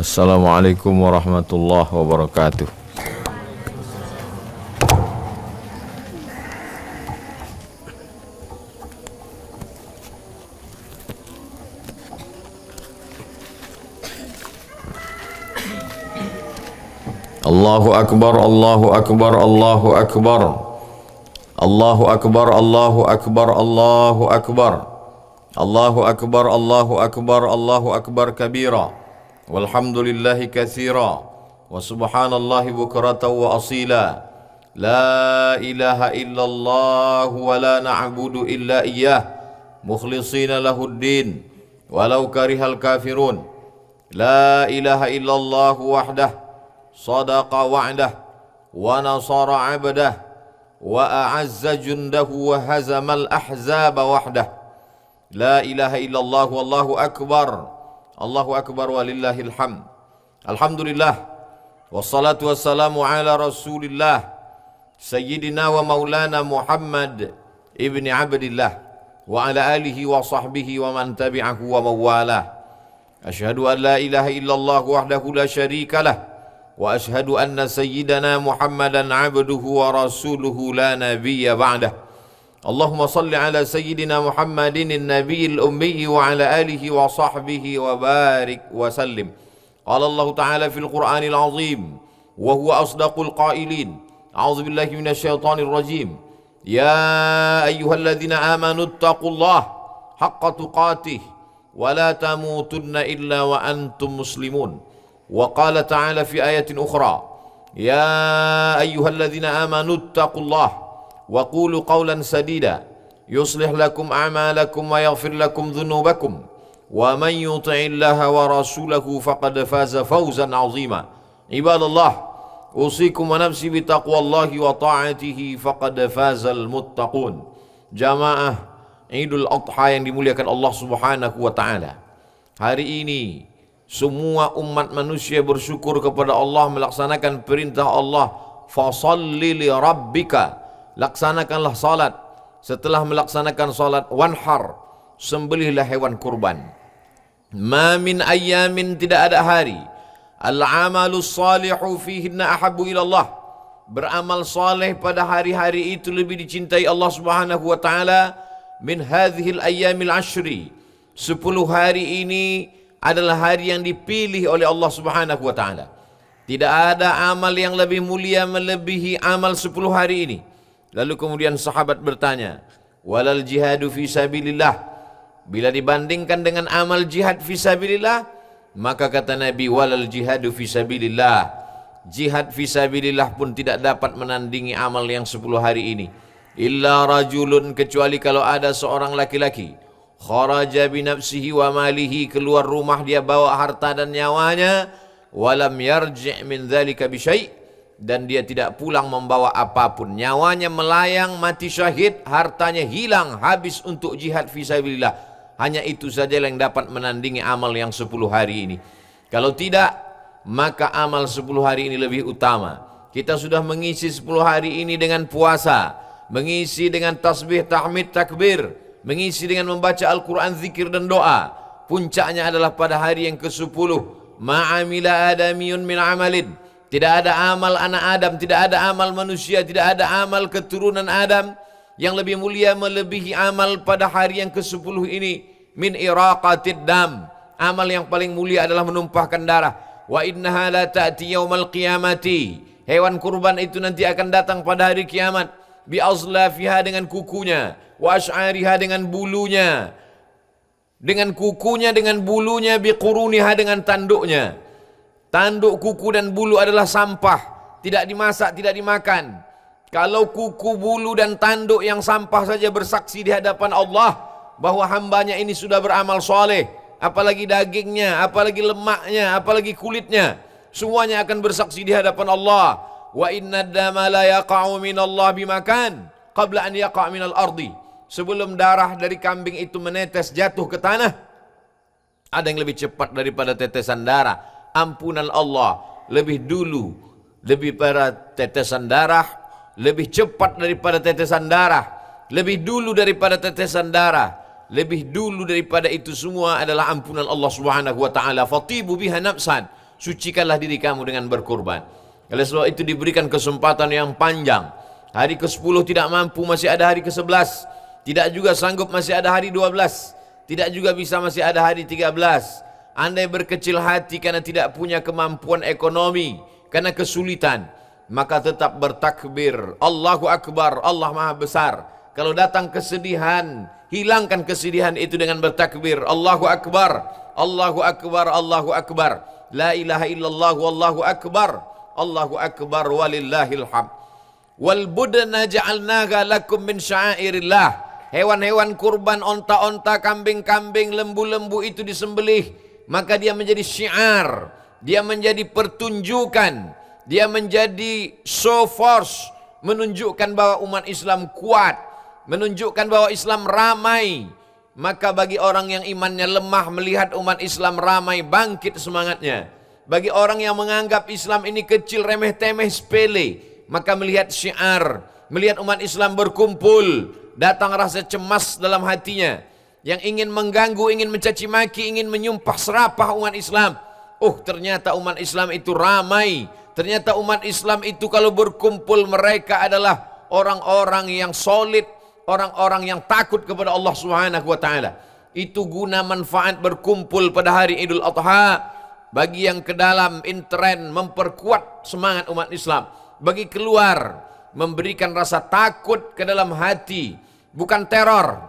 Assalamualaikum warahmatullahi wabarakatuh. Allahu akbar, Allahu akbar, Allahu akbar. Allahu akbar, Allahu akbar, Allahu akbar. Allahu akbar, Allahu akbar, Allahu akbar kabira. Walhamdulillahi katsira. Wa subhanallahi bukratan wa asila. La ilaha illallah wa la na'budu illa iyyah. Mukhlishina lahuddin walau karihal kafirun. La ilaha illallah wahdah. Sadaqa wa'dah wa nasara 'abdah wa a'azza jundahu wa hazamal ahzaba wahdah. La ilaha illallah wallahu akbar. Allahu akbar walillahil hamd. Alhamdulillah wassalatu wassalamu ala Rasulillah sayyidina wa maulana Muhammad ibni Abdillah wa ala alihi wa sahbihi wa man tabi'ahu wa mawalah. Asyhadu an la ilaha illallah wahdahu la syarika lah wa ashhadu anna sayyidana Muhammadan abduhu wa rasuluhu la nabiyya ba'dah. Allahumma salli ala sayyidina Muhammadin an-nabiyil ummi wa ala alihi wa sahbihi wa barik wa sallim. Qala Allah Ta'ala fil Qur'anil azim wa huwa asdaqul qailin. A'udzu billahi minasyaitonir rajim. Ya ayyuhalladzina amanu taqullaha haqqa tuqatih wa la tamutunna illa wa antum muslimun. وقال تعالى في آية أخرى يا أيها الذين آمنوا اتقوا الله وقولوا قولا سديدا يصلح لكم أعمالكم ويغفر لكم ذنوبكم ومن يطع الله ورسوله فقد فاز فوزا عظيما. عباد الله أوصيكم ونفسي بتقوى الله وطاعته فقد فاز المتقون. Jamaah Idul Adha yang dimuliakan Allah Subhanahu wa taala. Hari ini semua umat manusia bersyukur kepada Allah melaksanakan perintah Allah, fasalli li rabbika, laksanakanlah salat. Setelah melaksanakan salat, wanhar, sembelihlah hewan kurban. Ma min ayyamin, tidak ada hari, al-amalus salihu fihinna ahabbu ila Allah, beramal saleh pada hari-hari itu lebih dicintai Allah Subhanahu wa taala min hadhil ayyamil ashri. 10 hari ini adalah hari yang dipilih oleh Allah Subhanahu wa taala. Tidak ada amal yang lebih mulia melebihi amal 10 hari ini. Lalu kemudian sahabat bertanya, walal jihadu fi sabilillah, bila dibandingkan dengan amal jihad fi sabilillah, maka kata Nabi, walal jihadu fi sabilillah, jihad fi sabilillah pun tidak dapat menandingi amal yang 10 hari ini. Illa rajulun, kecuali kalau ada seorang laki-laki, kharaja binafsihi wa malihi, keluar rumah dia bawa harta dan nyawanya, walam yarji' min dzalika bisyai', dan dia tidak pulang membawa apapun, nyawanya melayang mati syahid, hartanya hilang habis untuk jihad fi sabilillah. Hanya itu saja yang dapat menandingi amal yang 10 hari ini. Kalau tidak, maka amal 10 hari ini lebih utama. Kita sudah mengisi 10 hari ini dengan puasa, mengisi dengan tasbih, tahmid, takbir, mengisi dengan membaca Al-Quran, zikir dan doa. Puncaknya adalah pada hari yang ke-10. Ma'amila adamiyun min amalin, tidak ada amal anak Adam, tidak ada amal manusia, tidak ada amal keturunan Adam yang lebih mulia melebihi amal pada hari yang ke-10 ini. Min iraqatid dam, amal yang paling mulia adalah menumpahkan darah. Wa innaha la ta'ti yaumal qiyamati, hewan kurban itu nanti akan datang pada hari kiamat. Bi azlafiha, dengan kukunya, wa ash'ariha, dengan bulunya, dengan kukunya, dengan bulunya, bi quruniha, dengan tanduknya. Tanduk, kuku dan bulu adalah sampah, tidak dimasak, tidak dimakan. Kalau kuku, bulu dan tanduk yang sampah saja bersaksi di hadapan Allah bahwa hambanya ini sudah beramal soleh, apalagi dagingnya, apalagi lemaknya, apalagi kulitnya, semuanya akan bersaksi di hadapan Allah. Wa inna dama la yaqa'u minallah bimakan qabla an yaqa' minal ardi, sebelum darah dari kambing itu menetes jatuh ke tanah, ada yang lebih cepat daripada tetesan darah. Ampunan Allah lebih dulu, lebih pada tetesan darah, lebih cepat daripada tetesan darah, lebih dulu daripada tetesan darah, lebih dulu daripada itu semua adalah ampunan Allah Subhanahu wa taala. Fatibu biha nafsan, sucikanlah diri kamu dengan berkurban. Oleh sebab itu diberikan kesempatan yang panjang. Hari ke-10 tidak mampu, masih ada hari ke-11. Tidak juga sanggup, masih ada hari 12. Tidak juga bisa, masih ada hari 13. Andai berkecil hati karena tidak punya kemampuan ekonomi, karena kesulitan, maka tetap bertakbir, Allahu Akbar, Allah Maha Besar. Kalau datang kesedihan, hilangkan kesedihan itu dengan bertakbir, Allahu Akbar, Allahu Akbar, Allahu Akbar, la ilaha illallah, wallahu akbar, Allahu Akbar, walillahil hamd. Wal budna ja'alnaha lakum min sya'airillah. Hewan-hewan kurban, onta-onta, kambing-kambing, lembu-lembu itu disembelih, maka dia menjadi syiar, dia menjadi pertunjukan, dia menjadi show force, menunjukkan bahwa umat Islam kuat, menunjukkan bahwa Islam ramai. Maka bagi orang yang imannya lemah melihat umat Islam ramai, bangkit semangatnya. Bagi orang yang menganggap Islam ini kecil, remeh-temeh, sepele, maka melihat syiar, melihat umat Islam berkumpul, datang rasa cemas dalam hatinya, yang ingin mengganggu, ingin mencaci maki, ingin menyumpah serapah umat Islam. Oh, ternyata umat Islam itu ramai. Ternyata umat Islam itu kalau berkumpul mereka adalah orang-orang yang solid, orang-orang yang takut kepada Allah Subhanahu wa taala. Itu guna manfaat berkumpul pada hari Idul Adha. Bagi yang ke dalam intern memperkuat semangat umat Islam. Bagi keluar memberikan rasa takut ke dalam hati, bukan teror,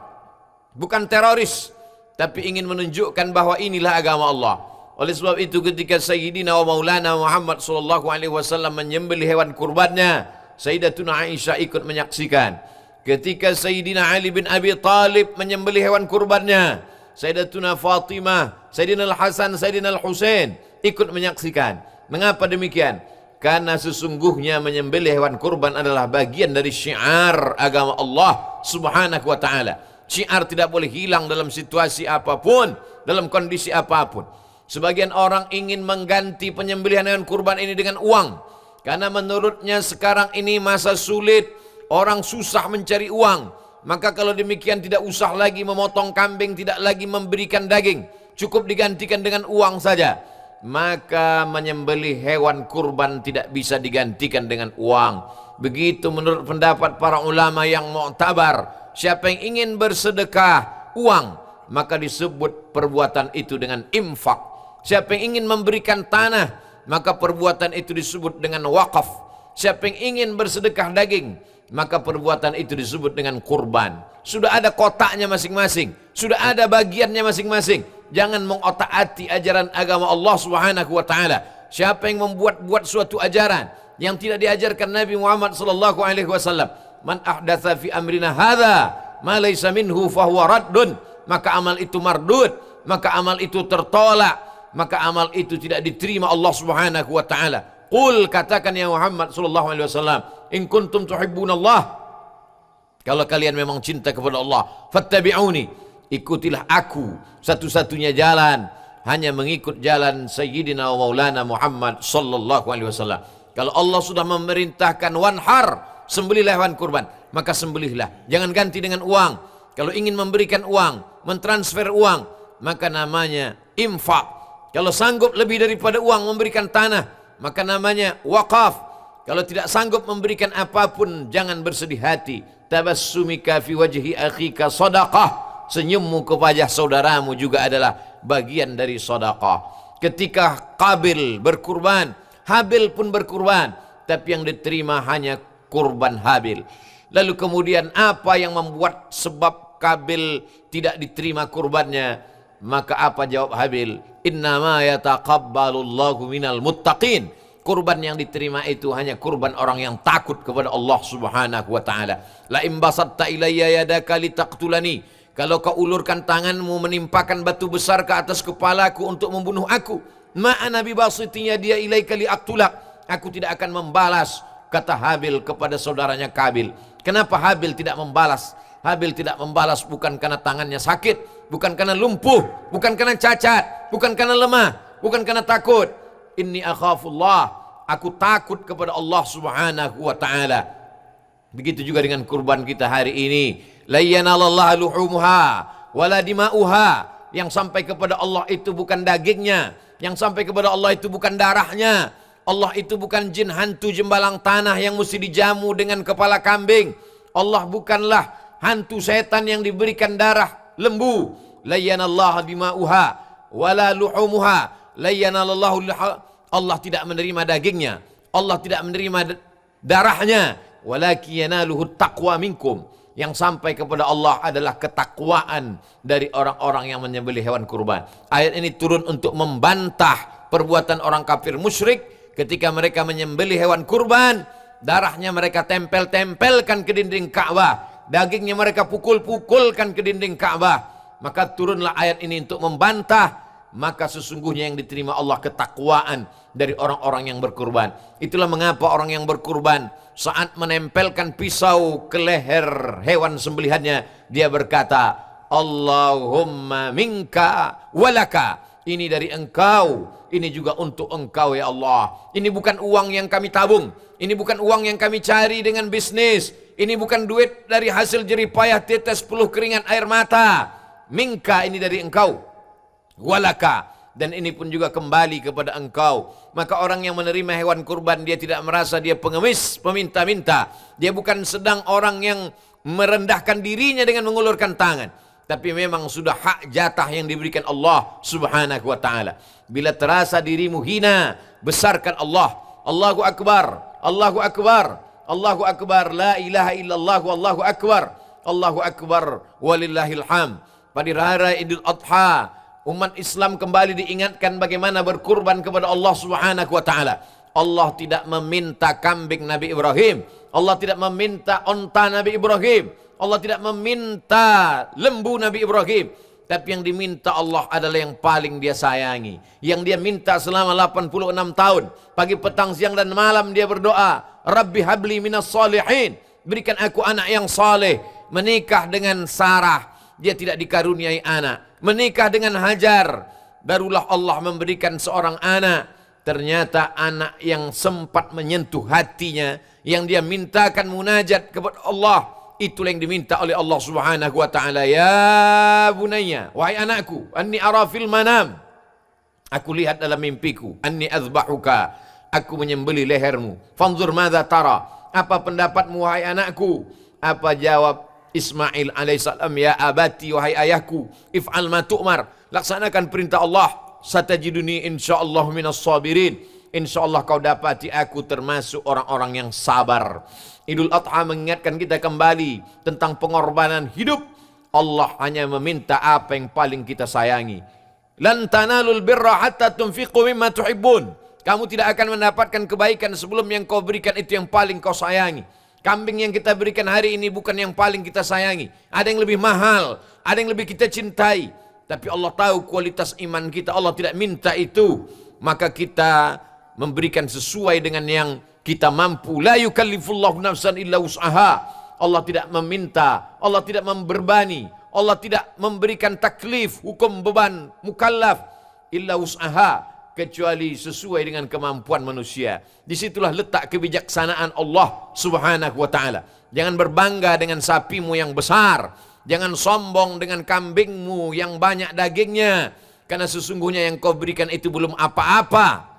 bukan teroris, tapi ingin menunjukkan bahwa inilah agama Allah. Oleh sebab itu ketika Sayyidina wa Maulana Muhammad sallallahu alaihi wasallam menyembelih hewan kurbannya, Sayyidatuna Aisyah ikut menyaksikan. Ketika Sayyidina Ali bin Abi Talib menyembelih hewan kurbannya, Sayyidatuna Fatimah, Sayyidina Al-Hasan, Sayyidina Al-Husain ikut menyaksikan. Mengapa demikian? Karena sesungguhnya menyembelih hewan kurban adalah bagian dari syiar agama Allah Subhanahu wa taala. Syiar tidak boleh hilang dalam situasi apapun, dalam kondisi apapun. Sebagian orang ingin mengganti penyembelihan hewan kurban ini dengan uang, karena menurutnya sekarang ini masa sulit, orang susah mencari uang. Maka kalau demikian tidak usah lagi memotong kambing, tidak lagi memberikan daging, cukup digantikan dengan uang saja. Maka menyembelih hewan kurban tidak bisa digantikan dengan uang. Begitu menurut pendapat para ulama yang mu'tabar. Siapa yang ingin bersedekah uang, maka disebut perbuatan itu dengan infak. Siapa yang ingin memberikan tanah, maka perbuatan itu disebut dengan wakaf. Siapa yang ingin bersedekah daging, maka perbuatan itu disebut dengan kurban. Sudah ada kotaknya masing-masing, sudah ada bagiannya masing-masing. Jangan mengotak-atik ajaran agama Allah Subhanahu wa taala. Siapa yang membuat-buat suatu ajaran yang tidak diajarkan Nabi Muhammad sallallahu alaihi wasallam, man ahdatsa fi amrina hadza ma laysa minhu fahuwa raddun, maka amal itu mardud, maka amal itu tertolak, maka amal itu tidak diterima Allah Subhanahu wa taala. Qul, katakan ya Muhammad sallallahu alaihi wasallam, in kuntum tuhibbunallah, kalau kalian memang cinta kepada Allah, fattabi'uni, ikutilah aku. Satu-satunya jalan hanya mengikut jalan Sayyidina wa Maulana Muhammad sallallahu alaihi wasallam. Kalau Allah sudah memerintahkan wanhar, sembelihlah hewan kurban, maka sembelihlah. Jangan ganti dengan uang. Kalau ingin memberikan uang, mentransfer uang, maka namanya infak. Kalau sanggup lebih daripada uang memberikan tanah, maka namanya wakaf. Kalau tidak sanggup memberikan apapun, jangan bersedih hati. Tabassumika fi wajhi akhika sadaqah. Senyummu kepada saudaramu juga adalah bagian dari sedekah. Ketika Qabil berkurban, Habil pun berkurban, tapi yang diterima hanya kurban Habil. Lalu kemudian apa yang membuat sebab Qabil tidak diterima kurbannya? Maka apa jawab Habil? Innama yataqabbalullahu minal muttaqin. Kurban yang diterima itu hanya kurban orang yang takut kepada Allah Subhanahu wa taala. La in basatta ilayya yadaka litaqtulani, kalau kau ulurkan tanganmu menimpakan batu besar ke atas kepalaku untuk membunuh aku, ma'ana bibasitinya dia ilaika liaqtulak, aku tidak akan membalas, kata Habil kepada saudaranya Qabil. Kenapa Habil tidak membalas? Habil tidak membalas bukan karena tangannya sakit, bukan karena lumpuh, bukan karena cacat, bukan karena lemah, bukan karena takut. Inni akhafullah, aku takut kepada Allah Subhanahu wa taala. Begitu juga dengan kurban kita hari ini. La yanalallaha luhumuha wala dima'uha. Yang sampai kepada Allah itu bukan dagingnya, Yang sampai kepada Allah itu bukan darahnya. Allah itu bukan jin hantu jembalang tanah yang mesti dijamu dengan kepala kambing. Allah bukanlah hantu setan yang diberikan darah lembu. La yanallahu dima'uha wala luhumuha. La yanalallahu. Allah tidak menerima dagingnya. Allah tidak menerima darahnya. Walakin yanaluhu taqwa minkum. Yang sampai kepada Allah adalah ketakwaan dari orang-orang yang menyembelih hewan kurban. Ayat ini turun untuk membantah perbuatan orang kafir musyrik ketika mereka menyembelih hewan kurban. Darahnya mereka tempel-tempelkan ke dinding Ka'bah. Dagingnya mereka pukul-pukulkan ke dinding Ka'bah. Maka turunlah ayat ini untuk membantah. Maka sesungguhnya yang diterima Allah ketakwaan dari orang-orang yang berkurban. Itulah mengapa orang yang berkurban saat menempelkan pisau ke leher hewan sembelihannya, dia berkata, Allahumma minka walaka. Ini dari engkau, ini juga untuk engkau ya Allah. Ini bukan uang yang kami tabung, ini bukan uang yang kami cari dengan bisnis, ini bukan duit dari hasil jerih payah tetes peluh keringat air mata. Minka, ini dari engkau, walaka, dan ini pun juga kembali kepada engkau. Maka orang yang menerima hewan kurban, dia tidak merasa dia pengemis, peminta-minta. Dia bukan sedang orang yang merendahkan dirinya dengan mengulurkan tangan, tapi memang sudah hak jatah yang diberikan Allah subhanahu wa ta'ala. Bila terasa dirimu hina, besarkan Allah. Allahu Akbar, Allahu Akbar, Allahu Akbar, la ilaha illallah, Allahu Akbar, Allahu Akbar, walillahil hamd. Pada hari raya Idul Adha, umat Islam kembali diingatkan bagaimana berkurban kepada Allah subhanahu wa ta'ala. Allah tidak meminta kambing Nabi Ibrahim. Allah tidak meminta onta Nabi Ibrahim. Allah tidak meminta lembu Nabi Ibrahim. Tapi yang diminta Allah adalah yang paling dia sayangi. Yang dia minta selama 86 tahun. Pagi, petang, siang dan malam dia berdoa. Rabbi habli minas salihin. Berikan aku anak yang saleh. Menikah dengan Sarah, dia tidak dikaruniai anak. Menikah dengan Hajar, barulah Allah memberikan seorang anak. Ternyata anak yang sempat menyentuh hatinya, yang dia mintakan munajat kepada Allah, itulah yang diminta oleh Allah subhanahu wa ta'ala. Ya bunayya, wahai anakku, anni ara fil manam, aku lihat dalam mimpiku, anni azbahuka, aku menyembelih lehermu. Fanzur madza tara, apa pendapatmu wahai anakku? Apa jawab Ismail alaihissalam? Ya abati, wahai ayahku, if'al ma tu'mar, laksanakan perintah Allah. Satajiduni insyaallah minas sabirin, insyaallah kau dapati aku termasuk orang-orang yang sabar. Idul Adha mengingatkan kita kembali tentang pengorbanan hidup. Allah hanya meminta apa yang paling kita sayangi. Lan tanalul birra hatta tunfiqu mimma tuhibbun. Kamu tidak akan mendapatkan kebaikan sebelum yang kau berikan itu yang paling kau sayangi. Kambing yang kita berikan hari ini bukan yang paling kita sayangi. Ada yang lebih mahal, ada yang lebih kita cintai. Tapi Allah tahu kualitas iman kita, Allah tidak minta itu. Maka kita memberikan sesuai dengan yang kita mampu. La yukallifullahu nafsan illa wus'aha. Allah tidak meminta, Allah tidak memberbani, Allah tidak memberikan taklif, hukum beban mukallaf, illa wus'aha, kecuali sesuai dengan kemampuan manusia. Disitulah letak kebijaksanaan Allah subhanahu wa ta'ala. Jangan berbangga dengan sapimu yang besar. Jangan sombong dengan kambingmu yang banyak dagingnya. Karena sesungguhnya yang kau berikan itu belum apa-apa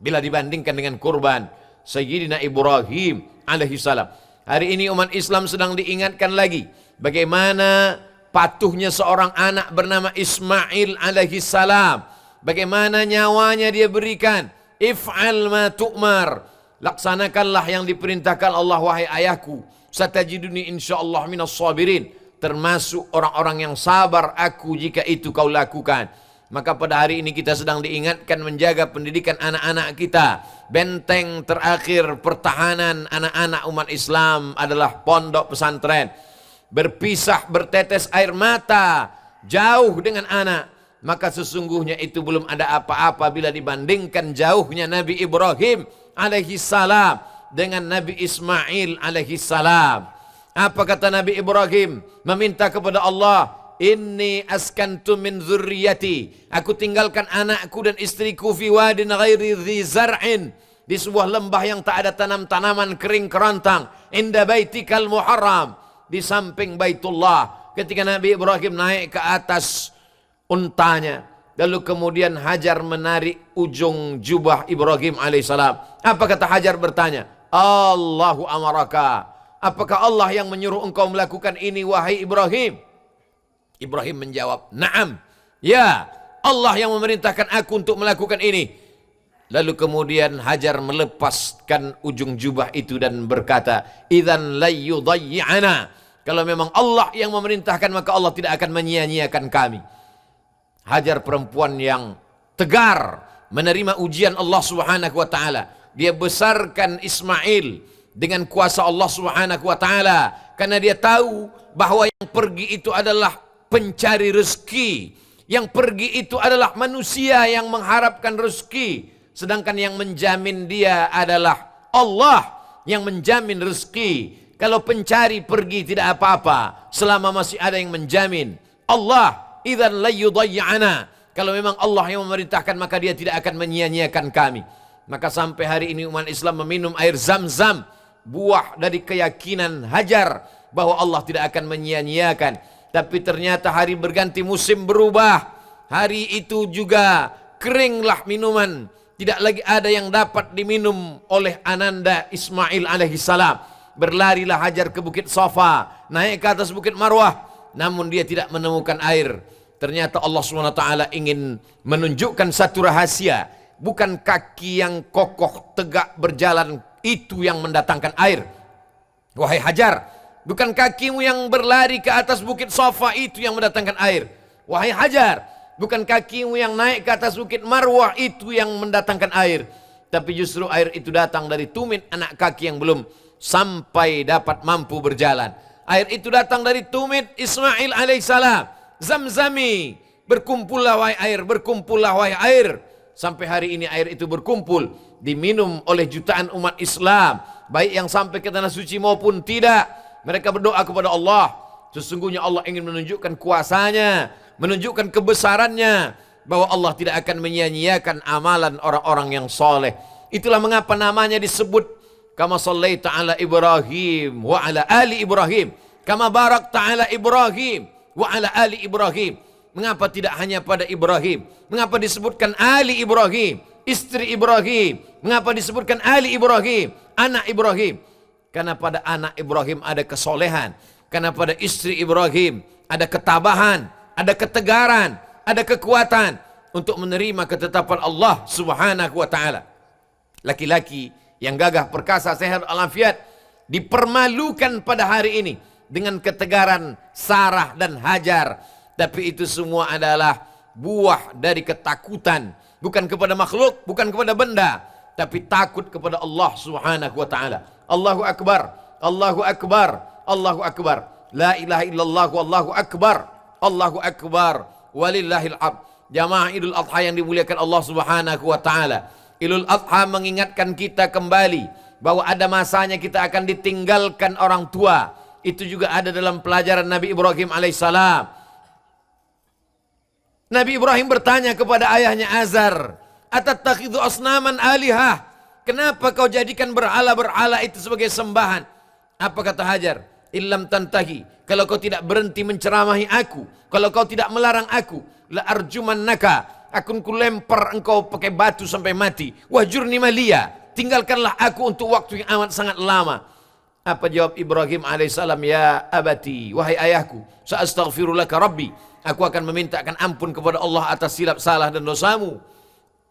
bila dibandingkan dengan kurban Sayyidina Ibrahim alaihissalam. Hari ini umat Islam sedang diingatkan lagi bagaimana patuhnya seorang anak bernama Ismail alaihissalam. Bagaimana nyawanya dia berikan. If'al ma tu'mar, laksanakanlah yang diperintahkan Allah wahai ayahku. Satajiduni insyaallah minas sabirin, termasuk orang-orang yang sabar aku jika itu kau lakukan. Maka pada hari ini kita sedang diingatkan menjaga pendidikan anak-anak kita. Benteng terakhir pertahanan anak-anak umat Islam adalah pondok pesantren. Berpisah bertetes air mata jauh dengan anak, maka sesungguhnya itu belum ada apa-apa bila dibandingkan jauhnya Nabi Ibrahim alaihissalam dengan Nabi Ismail alaihissalam. Apa kata Nabi Ibrahim? Meminta kepada Allah, inni askantu min zurriyati, aku tinggalkan anakku dan istriku fi wadin ghairi dhi zar'in, di sebuah lembah yang tak ada tanam-tanaman kering kerontang, inda baitikal muharram, di samping Baitullah. Ketika Nabi Ibrahim naik ke atas untanya, Lalu kemudian Hajar menarik ujung jubah Ibrahim alaihissalam. Apa kata Hajar bertanya? Allahu amaraka. Apakah Allah yang menyuruh engkau melakukan ini wahai Ibrahim? Ibrahim menjawab, "Na'am." Ya, Allah yang memerintahkan aku untuk melakukan ini. Lalu kemudian Hajar melepaskan ujung jubah itu dan berkata, "Idzan la yudayyi'ana." Kalau memang Allah yang memerintahkan, maka Allah tidak akan menyia-nyiakan kami. Hajar perempuan yang tegar menerima ujian Allah Subhanahu wa taala. Dia besarkan Ismail dengan kuasa Allah Subhanahu wa taala karena dia tahu bahwa yang pergi itu adalah pencari rezeki. Yang pergi itu adalah manusia yang mengharapkan rezeki, sedangkan yang menjamin dia adalah Allah yang menjamin rezeki. Kalau pencari pergi tidak apa-apa selama masih ada yang menjamin. Allah idzan la yudayyi'ana. Kalau memang Allah yang memerintahkan, maka dia tidak akan menyia-nyiakan kami. Maka sampai hari ini umat Islam meminum air Zam-Zam, buah dari keyakinan Hajar bahwa Allah tidak akan menyia-nyiakan. Tapi ternyata hari berganti, musim berubah. Hari itu juga keringlah minuman. Tidak lagi ada yang dapat diminum oleh ananda Ismail alaihissalam. Berlarilah Hajar ke Bukit Safa, naik ke atas Bukit Marwah, namun dia tidak menemukan air. Ternyata Allah SWT ingin menunjukkan satu rahasia. Bukan kaki yang kokoh tegak berjalan itu yang mendatangkan air, wahai Hajar. Bukan kakimu yang berlari ke atas Bukit Safa itu yang mendatangkan air, wahai Hajar. Bukan kakimu yang naik ke atas Bukit Marwah itu yang mendatangkan air. Tapi justru air itu datang dari tumit anak kaki yang belum sampai dapat mampu berjalan. Air itu datang dari tumit Ismail alaihissalam. Zamzami, berkumpullah wahai air, berkumpullah wahai air. Sampai hari ini air itu berkumpul, diminum oleh jutaan umat Islam, baik yang sampai ke tanah suci maupun tidak. Mereka berdoa kepada Allah. Sesungguhnya Allah ingin menunjukkan kuasanya, menunjukkan kebesarannya, bahwa Allah tidak akan menyia-nyiakan amalan orang-orang yang soleh. Itulah mengapa namanya disebut kama sallaita ala Ibrahim wa ala ali Ibrahim, kama barakta ala Ibrahim wa ala ali Ibrahim. Mengapa tidak hanya pada Ibrahim? Mengapa disebutkan ali Ibrahim, istri Ibrahim? Mengapa disebutkan ali Ibrahim, anak Ibrahim? Karena pada anak Ibrahim ada kesolehan. Karena pada istri Ibrahim ada ketabahan, ada ketegaran, ada kekuatan untuk menerima ketetapan Allah Subhanahu wa taala. Laki-laki yang gagah perkasa sehat walafiat dipermalukan pada hari ini dengan ketegaran Sarah dan Hajar. Tapi itu semua adalah buah dari ketakutan, bukan kepada makhluk, bukan kepada benda, tapi takut kepada Allah Subhanahu wa taala. Allahu akbar, Allahu akbar, Allahu akbar. La ilaha illallah wallahu akbar. Allahu akbar walillahil hamd. Jamaah Idul Adha yang dimuliakan Allah Subhanahu wa taala. Idul Adha mengingatkan kita kembali bahwa ada masanya kita akan ditinggalkan orang tua. Itu juga ada dalam pelajaran Nabi Ibrahim alaihissalam. Nabi Ibrahim bertanya kepada ayahnya Azar, "Atattakhidhu asnaman alihah?" Kenapa kau jadikan berhala-berhala itu sebagai sembahan? Apa kata Hajar? "Illam tantahi," kalau kau tidak berhenti menceramahi aku, kalau kau tidak melarang aku, la arjumannaka, akan kulempar engkau pakai batu sampai mati. Wahjurni maliya, tinggalkanlah aku untuk waktu yang amat sangat lama. Apa jawab Ibrahim alaihissalam? "Ya abati, wahai ayahku, sa'astaghfirulaka rabbi, aku akan memintakan ampun kepada Allah atas silap salah dan dosamu.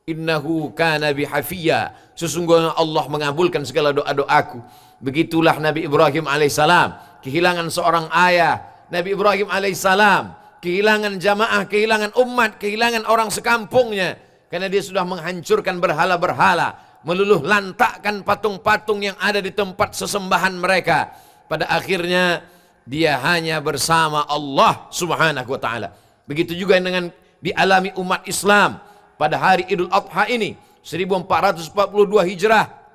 Innahu kana bihafiyya, sesungguhnya Allah mengabulkan segala doa-doaku." Begitulah Nabi Ibrahim alaihissalam kehilangan seorang ayah. Nabi Ibrahim alaihissalam kehilangan jamaah, kehilangan umat, kehilangan orang sekampungnya. Karena dia sudah menghancurkan berhala-berhala, meluluh lantakkan patung-patung yang ada di tempat sesembahan mereka. Pada akhirnya dia hanya bersama Allah Subhanahu wa taala. Begitu juga dengan dialami umat Islam pada hari Idul Adha ini 1442 Hijrah.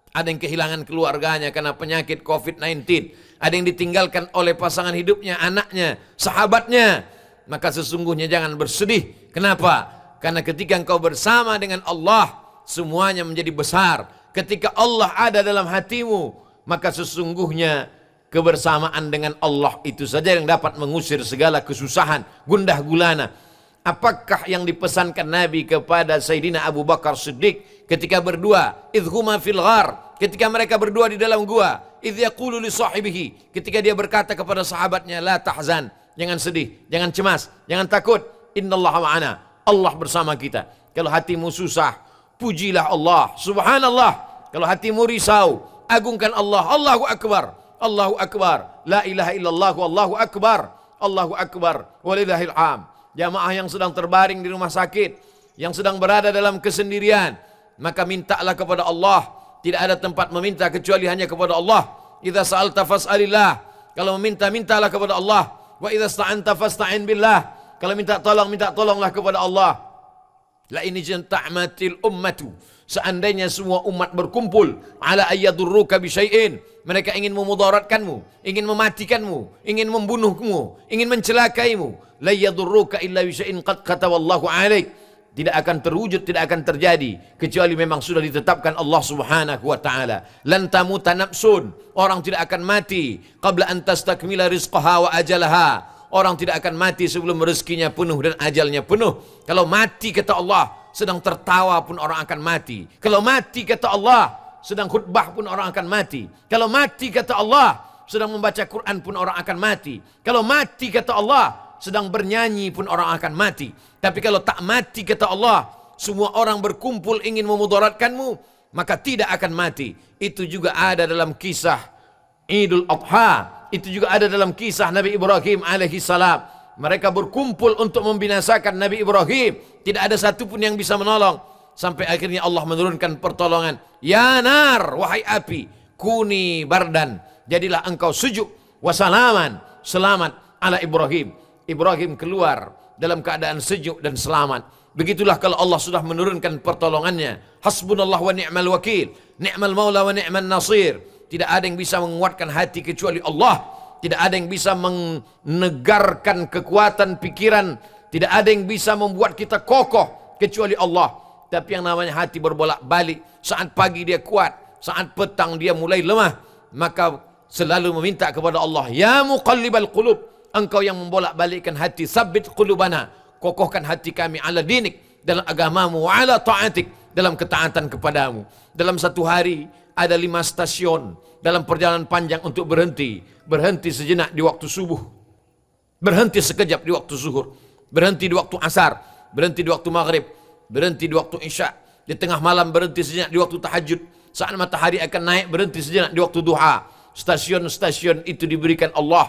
Ada yang kehilangan keluarganya karena penyakit COVID-19. Ada yang ditinggalkan oleh pasangan hidupnya, anaknya, sahabatnya. Maka sesungguhnya jangan bersedih. Kenapa? Karena ketika engkau bersama dengan Allah, semuanya menjadi besar. Ketika Allah ada dalam hatimu, maka sesungguhnya kebersamaan dengan Allah itu saja yang dapat mengusir segala kesusahan, gundah gulana. Apakah yang dipesankan Nabi kepada Sayyidina Abu Bakar Siddiq ketika berdua, idhuma fil ghar, ketika mereka berdua di dalam gua, idh yaqulu li sahibihi, ketika dia berkata kepada sahabatnya, la tahzan, jangan sedih, jangan cemas, jangan takut, innallaha ma'ana, Allah bersama kita. Kalau hatimu susah, pujilah Allah, subhanallah. Kalau hatimu risau, agungkan Allah, Allahu akbar, Allahu akbar, la ilaha illallah, Allahu akbar, Allahu akbar, walillahil hamd. Jamaah yang sedang terbaring di rumah sakit, yang sedang berada dalam kesendirian, maka mintalah kepada Allah. Tidak ada tempat meminta kecuali hanya kepada Allah. Idza sa'alta fas'alillah. Kalau meminta, mintalah kepada Allah. Wa idza sta'anta fasta'in billah. Kalau minta tolong, minta tolonglah kepada Allah. La ini ta'matil ummatu. Seandainya semua umat berkumpul ala ayyadurruka bi syai'in, mereka ingin memudaratkanmu, ingin mematikanmu, ingin membunuhmu, ingin mencelakaimu, la yadurruka illa bi syai'in qad kataballahu 'alaik. Tidak akan terwujud, tidak akan terjadi kecuali memang sudah ditetapkan Allah Subhanahu wa taala. Lan tamuta nafsun, orang tidak akan mati qabla an tastakmila rizqaha wa ajalaha. Orang tidak akan mati sebelum rezekinya penuh dan ajalnya penuh. Kalau mati kata Allah, sedang tertawa pun orang akan mati. Kalau mati kata Allah, sedang khutbah pun orang akan mati. Kalau mati kata Allah, sedang membaca Quran pun orang akan mati. Kalau mati kata Allah, sedang bernyanyi pun orang akan mati. Tapi kalau tak mati kata Allah, semua orang berkumpul ingin memudaratkanmu, maka tidak akan mati. Itu juga ada dalam kisah Idul Adha. Itu juga ada dalam kisah Nabi Ibrahim alaihi salam. Mereka berkumpul untuk membinasakan Nabi Ibrahim. Tidak ada satupun yang bisa menolong. Sampai akhirnya Allah menurunkan pertolongan. Ya nar, wahai api, kuni bardan, jadilah engkau sejuk, wasalaman, selamat ala Ibrahim. Ibrahim keluar dalam keadaan sejuk dan selamat. Begitulah kalau Allah sudah menurunkan pertolongannya. Hasbunallah wa ni'mal wakil, ni'mal maula wa ni'mal nasir. Tidak ada yang bisa menguatkan hati kecuali Allah. Tidak ada yang bisa menegarkan kekuatan pikiran. Tidak ada yang bisa membuat kita kokoh kecuali Allah. Tapi yang namanya hati berbolak-balik. Saat pagi dia kuat, saat petang dia mulai lemah. Maka selalu meminta kepada Allah, ya muqallibal qulub, engkau yang membolak-balikkan hati, sabbit qulubana, kokohkan hati kami ala dinik, dalam agamamu, wa ala ta'atik, dalam ketaatan kepadamu. Dalam satu hari ada 5 stasiun dalam perjalanan panjang untuk berhenti. Berhenti sejenak di waktu subuh, berhenti sekejap di waktu zuhur, berhenti di waktu asar, berhenti di waktu maghrib, berhenti di waktu isya, di tengah malam berhenti sejenak di waktu tahajud, saat matahari akan naik berhenti sejenak di waktu duha. Stasiun-stasiun itu diberikan Allah.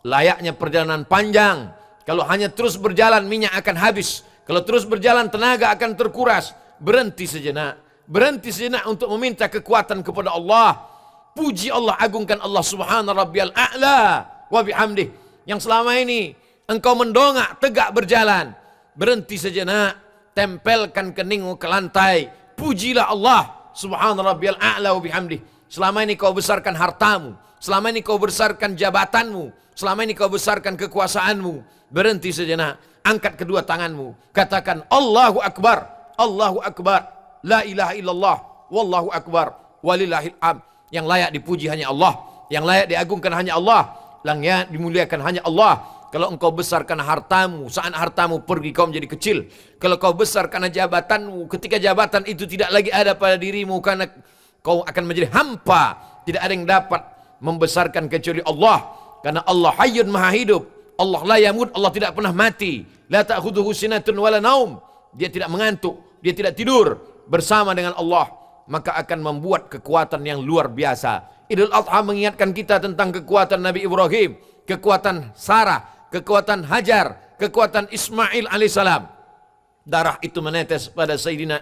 Layaknya perjalanan panjang. Kalau hanya terus berjalan, minyak akan habis. Kalau terus berjalan, tenaga akan terkuras. Berhenti sejenak. Berhenti sejenak untuk meminta kekuatan kepada Allah. Puji Allah, agungkan Allah subhana rabbiyal a'la wa bihamdih. Yang selama ini engkau mendongak, tegak berjalan. Berhenti sejenak, tempelkan keningmu ke lantai. Pujilah Allah subhana rabbiyal a'la wa bihamdih. Selama ini kau besarkan hartamu, selama ini kau besarkan jabatanmu, selama ini kau besarkan kekuasaanmu. Berhenti sejenak, angkat kedua tanganmu, katakan Allahu Akbar, Allahu Akbar, la ilaha illallah, wallahu akbar, walillahil hamd. Yang layak dipuji hanya Allah, yang layak diagungkan hanya Allah, yang layak dimuliakan hanya Allah. Kalau engkau besarkan hartamu, saat hartamu pergi kau menjadi kecil. Kalau kau besarkan jabatanmu, ketika jabatan itu tidak lagi ada pada dirimu, karena kau akan menjadi hampa. Tidak ada yang dapat membesarkan kecuali Allah. Karena Allah hayyun maha hidup. Allah la yamut, Allah tidak pernah mati. La ta'khudhuhu sinatun wala naum. Dia tidak mengantuk, dia tidak tidur. Bersama dengan Allah, maka akan membuat kekuatan yang luar biasa. Idul Adha mengingatkan kita tentang kekuatan Nabi Ibrahim, kekuatan Sarah, kekuatan Hajar, kekuatan Ismail alaihissalam. Darah itu menetes pada Sayyidina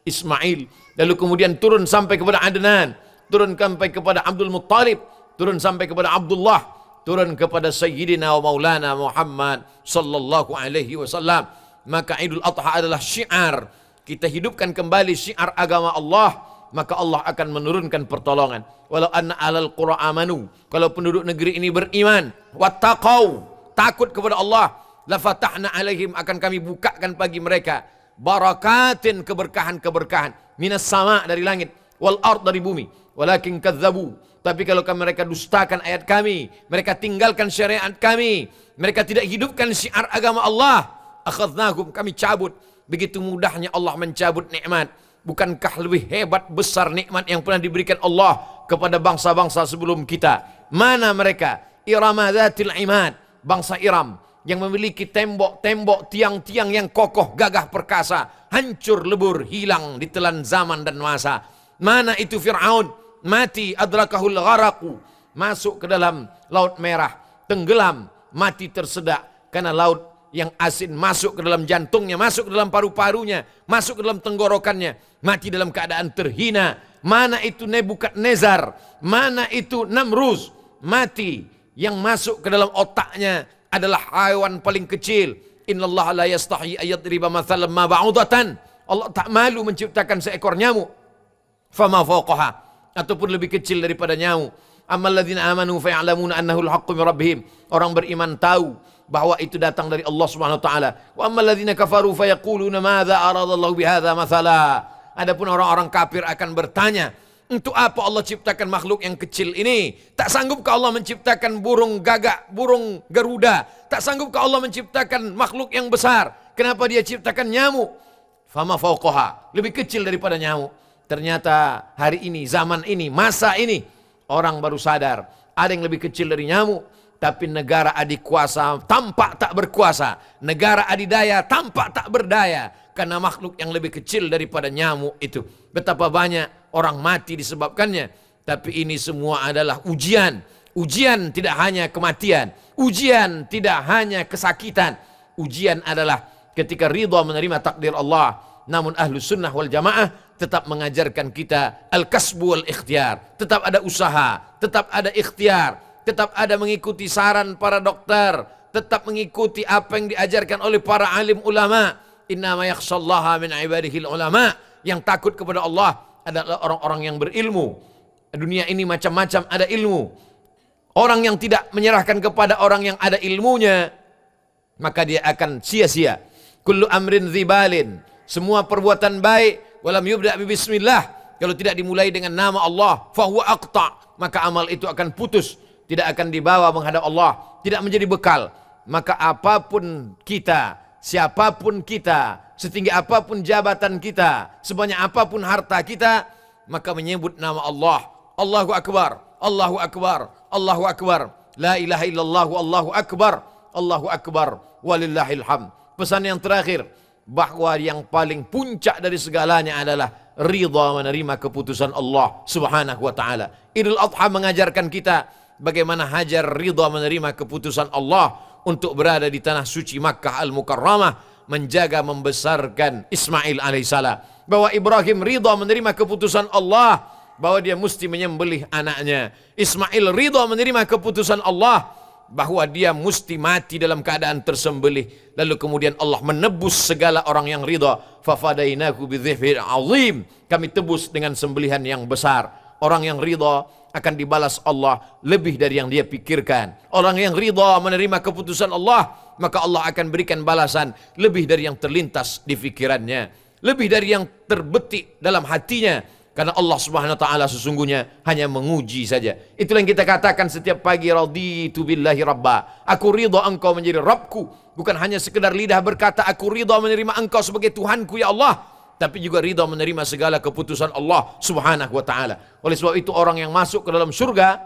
Ismail, lalu kemudian turun sampai kepada Adnan, turun sampai kepada Abdul Muttalib, turun sampai kepada Abdullah, turun kepada Sayyidina wa Maulana Muhammad sallallahu alaihi wasallam. Maka Idul Adha adalah syiar. Kita hidupkan kembali syiar agama Allah, maka Allah akan menurunkan pertolongan. Walau anna alal qura amanu, kalau penduduk negeri ini beriman, wattaqau, takut kepada Allah, la fatahna alaihim, akan kami bukakan bagi mereka barakatin, keberkahan-keberkahan, minas sama, dari langit, wal ard, dari bumi. Walakin kadzabu, tapi kalau mereka dustakan ayat kami, mereka tinggalkan syariat kami, mereka tidak hidupkan syiar agama Allah, akhadnahum, kami cabut. Begitu mudahnya Allah mencabut nikmat. Bukankah lebih hebat besar nikmat yang pernah diberikan Allah kepada bangsa-bangsa sebelum kita? Mana mereka? Irama dzatil imad, bangsa Iram yang memiliki tembok-tembok, tiang-tiang yang kokoh, gagah perkasa, hancur lebur, hilang ditelan zaman dan masa. Mana itu Fir'aun? Mati, adrakahul gharaqu, masuk ke dalam laut merah, tenggelam, mati tersedak karena laut yang asin masuk ke dalam jantungnya, masuk ke dalam paru-parunya, masuk ke dalam tenggorokannya, mati dalam keadaan terhina. Mana itu Nebukadnezar? Mana itu Namruz? Mati, yang masuk ke dalam otaknya adalah haiwan paling kecil. Innallaha la yastahi ayadriba mathalan ma ba'udatan. Allah tak malu menciptakan seekor nyamuk. Fama fawqaha, ataupun lebih kecil daripada nyamuk. Ammal ladzina amanu fa ya'lamuna annahu al-haqqu min rabbihim. Orang beriman tahu bahwa itu datang dari Allah Subhanahu wa taala. Wa ammal ladzina kafaru fa yaquluna madza aradallahu bihadza mathala. Adapun orang-orang kafir akan bertanya, untuk apa Allah ciptakan makhluk yang kecil ini? Tak sanggupkah Allah menciptakan burung gagak, burung garuda? Tak sanggupkah Allah menciptakan makhluk yang besar? Kenapa dia ciptakan nyamuk? Fama fawqaha, lebih kecil daripada nyamuk. Ternyata hari ini, zaman ini, masa ini, orang baru sadar ada yang lebih kecil dari nyamuk. Tapi negara adik kuasa tampak tak berkuasa. Negara adidaya tampak tak berdaya. Karena makhluk yang lebih kecil daripada nyamuk itu. Betapa banyak orang mati disebabkannya. Tapi ini semua adalah ujian. Ujian tidak hanya kematian. Ujian tidak hanya kesakitan. Ujian adalah ketika ridha menerima takdir Allah. Namun Ahlus Sunnah wal Jamaah tetap mengajarkan kita al-kasbu wal ikhtiar. Tetap ada usaha, tetap ada ikhtiar, tetap ada mengikuti saran para dokter, tetap mengikuti apa yang diajarkan oleh para alim ulama. Innama yakhshallaha min ibadihil ulama. Yang takut kepada Allah adalah orang-orang yang berilmu. Dunia ini macam-macam ada ilmu. Orang yang tidak menyerahkan kepada orang yang ada ilmunya, maka dia akan sia-sia. Kullu amrin dzibalin, semua perbuatan baik, walam yubda bi bismillah, kalau tidak dimulai dengan nama Allah, fahuwa aqta, maka amal itu akan putus, tidak akan dibawa menghadap Allah, tidak menjadi bekal. Maka apapun kita, siapapun kita, setinggi apapun jabatan kita, sebanyak apapun harta kita, maka menyebut nama Allah. Allahu Akbar, Allahu Akbar, Allahu Akbar, la ilaha illallah, Allahu Akbar, Allahu Akbar, walillahil hamd. Pesan yang terakhir, bahwa yang paling puncak dari segalanya adalah ridha menerima keputusan Allah Subhanahu wa taala. Idul Adha mengajarkan kita bagaimana hajar ridha menerima keputusan Allah untuk berada di tanah suci Makkah Al-Mukarramah, menjaga membesarkan Ismail alaihissalam. Bahwa Ibrahim ridha menerima keputusan Allah bahwa dia mesti menyembelih anaknya. Ismail ridha menerima keputusan Allah bahwa dia mesti mati dalam keadaan tersembelih. Lalu kemudian Allah menebus segala orang yang ridha. Fafadainahu bidzibhin azim. Kami tebus dengan sembelihan yang besar. Orang yang ridha akan dibalas Allah lebih dari yang dia pikirkan. Orang yang ridha menerima keputusan Allah, maka Allah akan berikan balasan lebih dari yang terlintas di pikirannya, lebih dari yang terbetik dalam hatinya. Karena Allah Subhanahu wa taala sesungguhnya hanya menguji saja. Itulah yang kita katakan setiap pagi, raditu billahi rabba. Aku ridha engkau menjadi Rabbku. Bukan hanya sekedar lidah berkata aku ridha menerima engkau sebagai Tuhanku ya Allah, tapi juga ridha menerima segala keputusan Allah Subhanahu wa taala. Oleh sebab itu orang yang masuk ke dalam surga,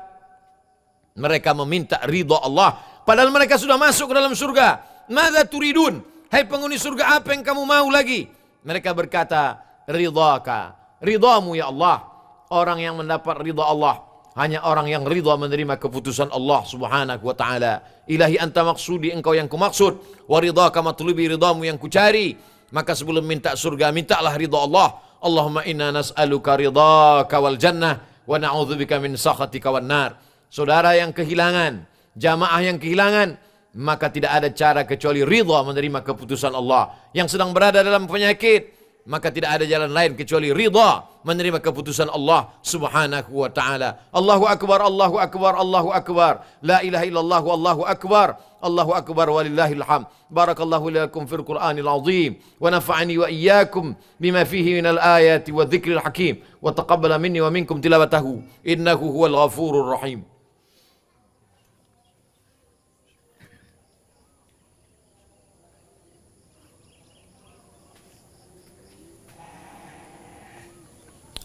mereka meminta ridha Allah, padahal mereka sudah masuk ke dalam surga. Madza turidun? Hai penghuni surga, apa yang kamu mau lagi? Mereka berkata, ridhaka, ridhamu ya Allah. Orang yang mendapat ridha Allah hanya orang yang ridha menerima keputusan Allah Subhanahu wa taala. Ilahi anta maksudi, engkau yang kumaksud, wa ridhaka matlubi, ridhamu yang kucari. Maka sebelum minta surga, mintalah ridha Allah. Allahumma inna nas'aluka ridhaka wal jannah wa na'udzubika min sakhatika wan nar. Saudara yang kehilangan, jamaah yang kehilangan, maka tidak ada cara kecuali ridha menerima keputusan Allah. Yang sedang berada dalam penyakit, maka tidak ada jalan lain kecuali ridha menerima keputusan Allah Subhanahu wa taala. Allahu akbar, Allahu akbar, Allahu akbar. La ilaha illallah, wallahu akbar. Allahu akbar walillahil hamd. Barakallahu lakum fil Qur'anil azim wa nafa'ani wa iyyakum bima fihi minal ayati wa dzikril hakim wa taqabbala minni wa minkum tilawatahu innahu huwal ghafurur rahim.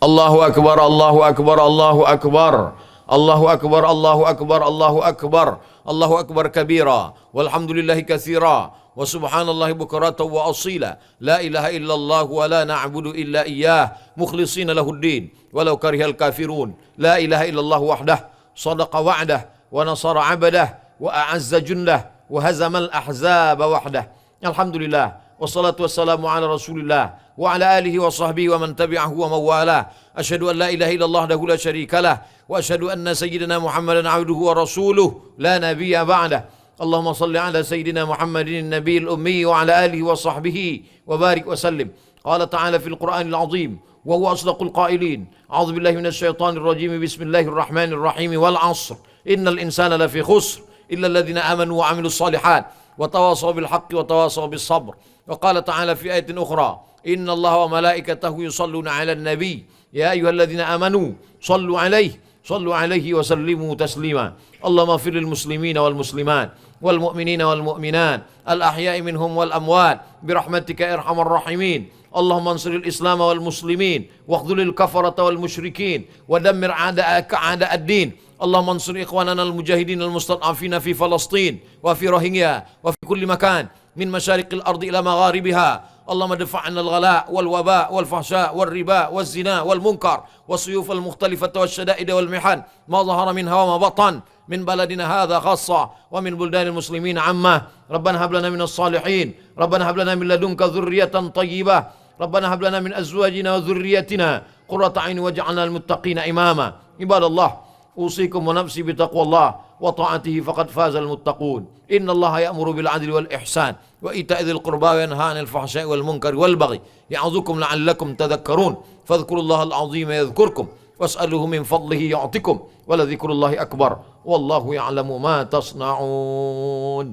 Allahu akbar, Allahu akbar, Allahu akbar. Allahu akbar, Allahu akbar, Allahu akbar. Allahu akbar kabira, walhamdulillahi katsira, wa subhanallahi bukratan wa asila. La ilaha illallah wa la na'budu illa iyyah, mukhlishina lahuddin, walau karihal kafirun. La ilaha illallah wahdah, sadaqa wa'dah, wa nasara 'abdah, wa a'azza jundah, wa hazamal ahzaba wahdah. Alhamdulillah, wassalatu wassalamu ala rasulillah, wa ala alihi wa sahbihi wa man tabi'ahu wa mawalah. Asyhadu an la ilaha illallah wahdahu la syarikalah, wa asyhadu anna sayyidina Muhammadan 'abduhu wa rasuluh la nabiyya ba'dah. Allahumma salli ala sayyidina Muhammadin nabiyil ummi wa ala alihi wa sahbihi wa barik wa sallim. Qala ta'ala fil Qur'anil 'azim wa huwa asdaqul qailin. A'udzu billahi minasy syaithanir rajim. Bismillahirrahmanir rahim. Wal 'ashr. Innal insana lafi khusr illa alladhina amanu wa 'amilus shalihat wa tawasaw bil haqqi wa tawasaw bis sabr. Wa qala ta'ala fi ayatin ukhra. Inna Allaha wa malaikatahu yusalluna 'alan nabiy. Ya ayyuhalladzina amanu sallu 'alaihi wa sallimu taslima. Allahumma ighfir lil muslimina wal muslimat wal mu'minina wal mu'minat al ahya'i minhum wal amwat birahmatika arhamar rahimin. Allahumma ansur al islam wal muslimin waghdhulil kafarata wal musyrikin wa dammir a'da'aka a'da'ad din. Allahumma ansur ikhwanana al mujahidin al mustad'afina fi Falastin wa fi Rohingya wa fi kulli makan min masyariqil ardi ila magharibiha. اللهم ادفع عنا الغلاء والوباء والفحشاء والربا والزنا والمنكر والسيوف المختلفة والشدائد والمحن ما ظهر منها وما بطن من بلدنا هذا خاصة ومن بلدان المسلمين عامة. ربنا هب لنا من الصالحين، ربنا هب لنا من لدنك ذرية طيبة، ربنا هب لنا من أزواجنا وذريتنا قرة عين واجعلنا للمتقين إماما. عباد الله، أوصيكم ونفسي بتقوى الله وطاعته فقد فاز المتقون. إن الله يأمر بالعدل والإحسان وإيتاء ذي القربى وينهى عن الفحشاء والمنكر والبغي يعظكم لعلكم تذكرون. فاذكروا الله العظيم يذكركم واسألوه من فضله يعطكم ولذكر الله أكبر والله يعلم ما تصنعون.